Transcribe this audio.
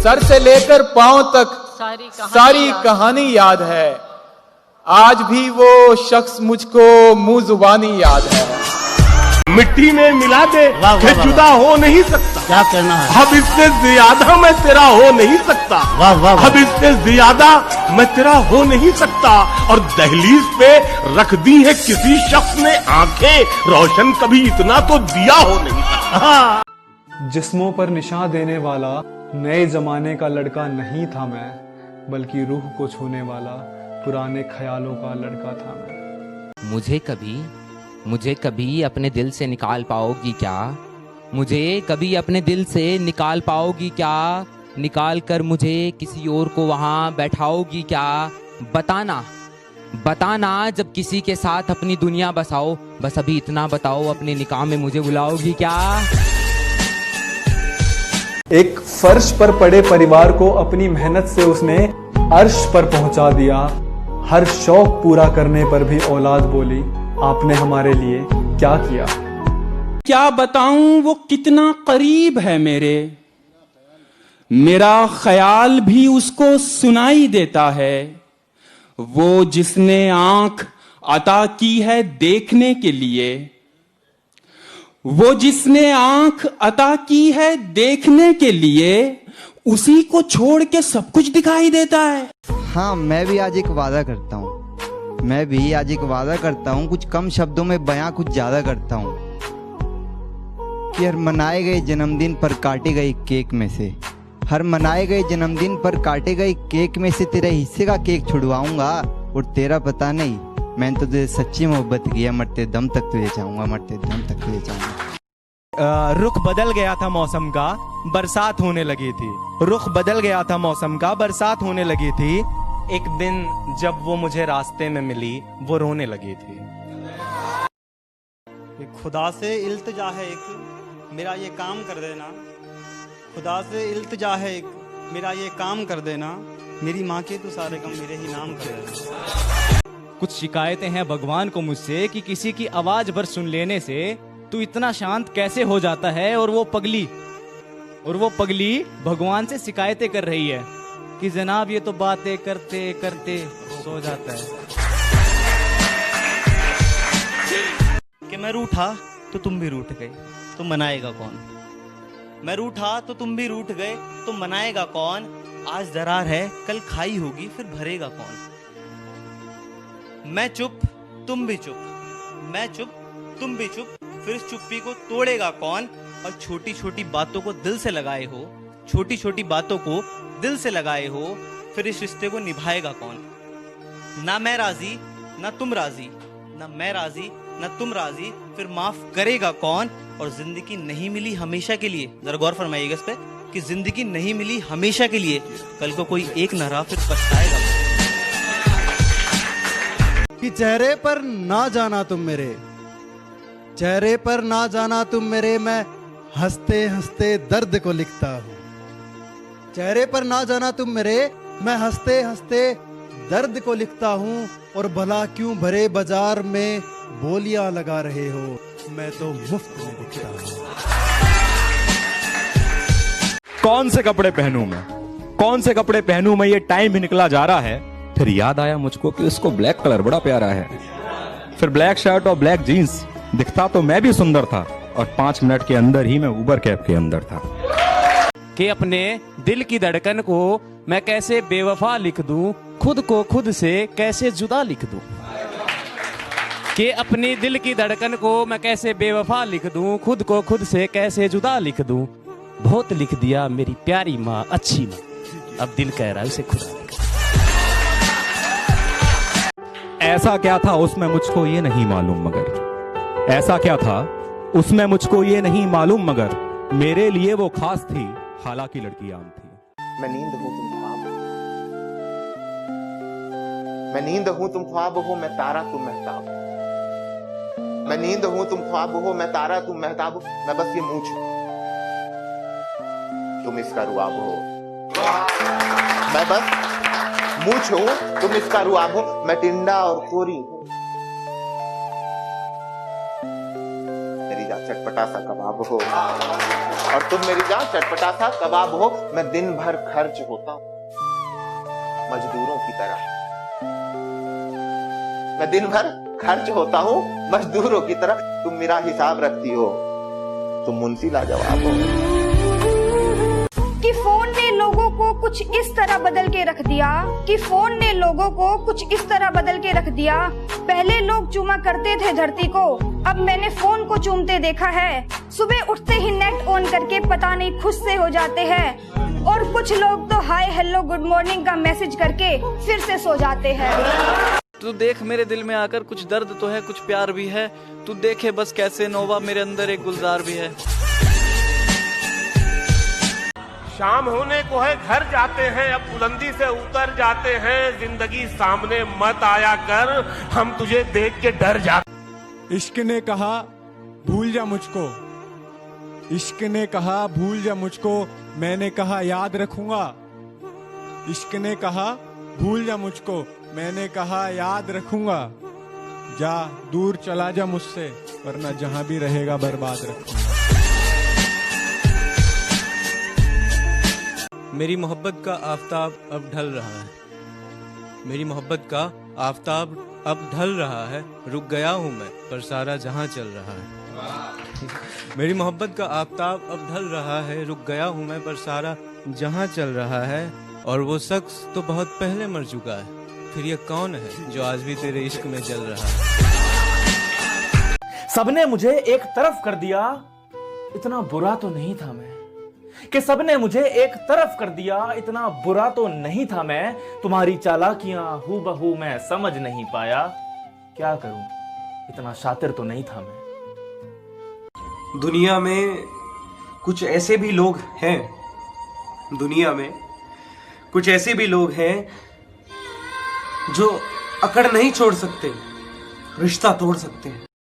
Sir से लेकर पांव तक सारी कहानी याद है। आज भी वो शख्स मुझको मुंह जुबानी याद है। मिट्टी में मिला दे कि जुदा हो नहीं सकता। क्या करना है? अब इससे ज्यादा मैं तेरा हो नहीं सकता। वाह वाह। अब इससे ज्यादा मैं तेरा हो नहीं सकता। और दहलीज पे रख दी है किसी शख्स ने आंखें, रोशन कभी इतना तो दिया हो नहीं सकता। जिस्मों पर निशान देने वाला नए जमाने का लड़का नहीं था मैं, बल्कि रूह को छूने वाला पुराने ख्यालों का लड़का था मैं। मुझे कभी अपने दिल से निकाल पाओगी क्या? मुझे कभी अपने दिल से निकाल पाओगी क्या? निकाल कर मुझे किसी और को वहाँ बैठाओगी क्या? बताना जब किसी के साथ अपनी दुनिया बसाओ, बस अभी इतना बताओ, अपने निकाह में मुझे बुलाओगी क्या? एक फर्श पर पड़े परिवार को अपनी मेहनत से उसने अर्श पर पहुंचा दिया। हर शौक पूरा करने पर भी औलाद बोली, आपने हमारे लिए क्या किया? क्या बताऊं वो कितना करीब है मेरे, मेरा ख्याल भी उसको सुनाई देता है। वो जिसने आंख अता की है देखने के लिए, वो जिसने आंख अता की है देखने के लिए, उसी को छोड़ के सब कुछ दिखाई देता है। हाँ, मैं भी आज एक वादा करता हूँ। कुछ कम शब्दों में बयां कुछ ज्यादा करता हूँ कि हर मनाए गए जन्मदिन पर काटे गए केक में से, तेरे हिस्से का केक छुड़वाऊंगा। और तेरा पता नहीं, मैंने तो तुझे सच्ची मोहब्बत की है, मरते दम तक तुझे चाहूंगा। रुख बदल गया था मौसम का, बरसात होने लगी थी। एक दिन जब वो मुझे रास्ते में मिली, वो रोने लगी थी। खुदा से इल्तिजा है एक, मेरा ये काम कर देना। खुदा से इल्तिजा है एक, मेरा ये काम कर देना। मेरी माँ के तो सारे काम मेरे ही नाम कर देना। कुछ शिकायतें हैं भगवान को मुझसे कि किसी की आवाज भर सुन लेने से तू इतना शांत कैसे हो जाता है। और वो पगली भगवान से शिकायतें कर रही है कि जनाब ये तो बातें करते करते सो जाता है। कि मैं रूठा तो तुम भी रूठ गए, तो मनाएगा कौन? मैं रूठा तो तुम भी रूठ गए, तो मनाएगा कौन? आज दरार है, कल खाई होगी, फिर भरेगा कौन? मैं चुप तुम भी चुप, मैं चुप तुम भी चुप, फिर इस चुप्पी को तोड़ेगा कौन? और छोटी छोटी बातों को दिल से लगाए हो, फिर इस रिश्ते को निभाएगा कौन? ना मैं राजी ना तुम राजी, फिर माफ करेगा कौन? और जिंदगी नहीं मिली हमेशा के लिए, जरा गौर फरमाइएगा इस पे, कि जिंदगी नहीं मिली हमेशा के लिए, कल को कोई एक न रहा, फिर पछताएगा। कि चेहरे पर ना जाना तुम मेरे, मैं हंसते हंसते दर्द को लिखता हूँ। चेहरे पर ना जाना तुम मेरे, मैं हंसते हंसते दर्द को लिखता हूँ। और भला क्यों भरे बाजार में बोलियां लगा रहे हो, मैं तो मुफ्त में दिखता हूँ। कौन से कपड़े पहनूं मैं, ये टाइम भी निकला जा रहा है। फिर याद आया मुझको कि उसको ब्लैक कलर बड़ा प्यारा है। फिर ब्लैक शर्ट और ब्लैक जीन्स, दिखता तो मैं भी सुंदर था, और 5 मिनट के अंदर ही मैं ऊबर कैब के अंदर था। कि अपने दिल की धड़कन को मैं कैसे बेवफा लिख दूं, खुद को खुद से कैसे जुदा लिख दूं। कि अपनी दिल की धड़कन को मैं कैसे बेवफा लिख दूं, खुद को खुद से कैसे जुदा लिख दूं। बहुत लिख दिया मेरी प्यारी माँ, अच्छी माँ, अब दिल कह रहा है उसे खुदा लिख। ऐसा क्या था उसमें मुझको ये नहीं मालूम, मगर मेरे लिए वो खास थी, हालांकि लड़की आम थी। मैं नींद हूँ तुम ख्वाब हो, मैं तारा तुम महताब। मैं नींद हूँ तुम ख्वाब हो, मैं तारा तुम महताब। मैं बस ये मूंछ हूं, तुम इसका रुआब हो। मैं बस मूंछ हूं, तुम इसका रुआब हो। मैं टिंडा और कोरी हूं, मेरी जा चटपटा सा कबाब हो, और तुम मेरी जान चटपटा सा कबाब हो। मैं दिन भर खर्च होता हूं मजदूरों की तरह, मैं दिन भर खर्च होता हूं मजदूरों की तरह। तुम मेरा हिसाब रखती हो, तुम मुंशी लाजवाब हो। कि फोन ने लोगों को कुछ इस तरह बदल के रख दिया, कि फोन ने लोगों को कुछ इस तरह बदल के रख दिया। पहले लोग चूमा करते थे धरती को, अब मैंने फोन को चूमते देखा है। सुबह उठते ही नेट ऑन करके पता नहीं खुश से हो जाते हैं, और कुछ लोग तो हाय हेलो गुड मॉर्निंग का मैसेज करके फिर से सो जाते हैं। तू देख मेरे दिल में आकर, कुछ दर्द तो है कुछ प्यार भी है। तू देखे बस कैसे नोवा मेरे अंदर एक गुलजार भी है। शाम होने को है घर जाते हैं, अब बुलंदी से उतर जाते हैं। जिंदगी सामने मत आया कर, हम तुझे देख के डर जाते। इश्क ने कहा भूल जा मुझको, इश्क ने कहा भूल जा मुझको, मैंने कहा याद रखूंगा। इश्क ने कहा भूल जा मुझको, मैंने कहा याद रखूंगा। जा दूर चला जा मुझसे, वरना जहां भी रहेगा बर्बाद रखूंगा। मेरी मोहब्बत का आफताब अब ढल रहा है, मेरी मोहब्बत का आफताब अब ढल रहा है। रुक गया हूँ मैं पर सारा जहां चल रहा है। मेरी मोहब्बत का आफताब अब ढल रहा है, रुक गया हूँ मैं पर सारा जहां चल रहा है। और वो शख्स तो बहुत पहले मर चुका है, फिर ये कौन है जो आज भी तेरे इश्क में जल रहा है। सबने मुझे एक तरफ कर दिया, इतना बुरा तो नहीं था मैं। कि सबने मुझे एक तरफ कर दिया, इतना बुरा तो नहीं था मैं। तुम्हारी चालाकियां हूबहू मैं समझ नहीं पाया, क्या करूं इतना शातिर तो नहीं था मैं। दुनिया में कुछ ऐसे भी लोग हैं, दुनिया में कुछ ऐसे भी लोग हैं जो अकड़ नहीं छोड़ सकते, रिश्ता तोड़ सकते हैं।